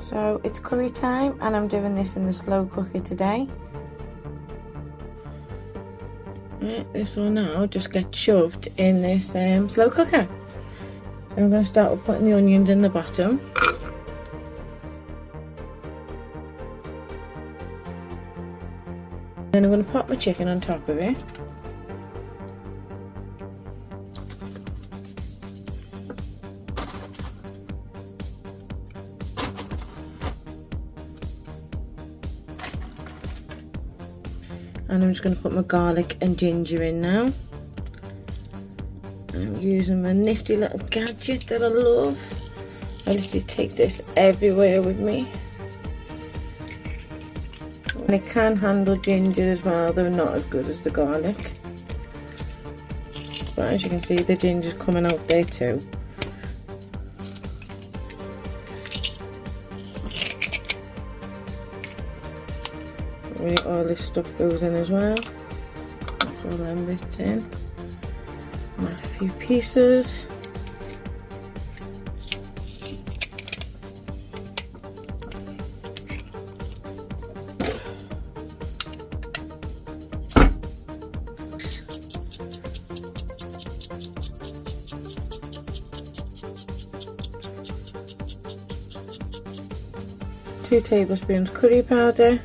So it's curry time and I'm doing this in the slow cooker today. Right, this will now just get shoved in this slow cooker. So I'm going to start with putting the onions in the bottom. Then I'm going to pop my chicken on top of it. And I'm just going to put my garlic and ginger in now. I'm using my nifty little gadget that I love. I literally take this everywhere with me. And it can handle ginger as well, though not as good as the garlic. But as you can see, the ginger's coming out there too. Really, all this stuff goes in as well. That's all them bits in. Last few pieces. Two tablespoons curry powder.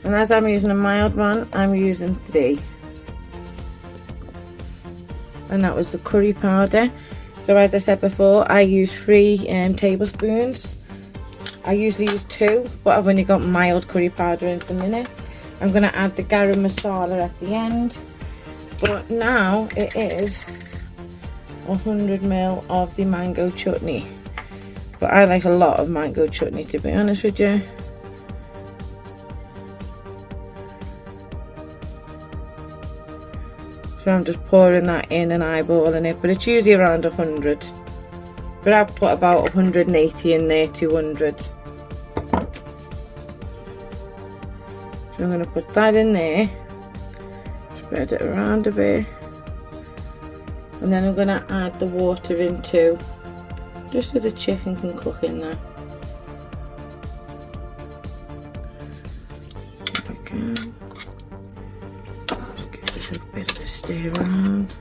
And as I'm using a mild one, I'm using 3. And that was the curry powder. So as I said before, I use 3 tablespoons. I usually use 2, but I've only got mild curry powder in at the minute. I'm going to add the garam masala at the end. But now it is 100 ml of the mango chutney. But I like a lot of mango chutney, to be honest with you. So I'm just pouring that in and eyeballing it, but it's usually around 100. But I've put about 180 in there, 200. So I'm going to put that in there, spread it around a bit, and then I'm going to add the water in too, just so the chicken can cook in there. There we go. Just give this a bit of a stir around.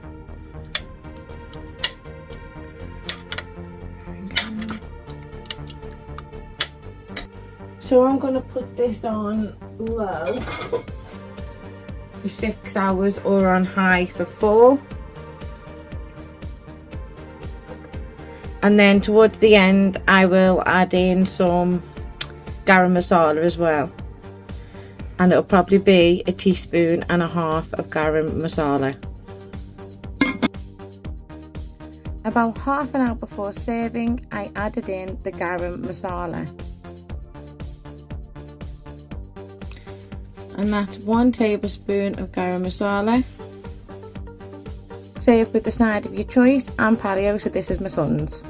So I'm going to put this on low for 6 hours or on high for 4. And then towards the end I will add in some garam masala as well. And it'll probably be 1.5 teaspoons of garam masala. About half an hour before serving, I added in the garam masala. And that's 1 tablespoon of garam masala. Serve with the side of your choice. I'm paleo, so this is my son's.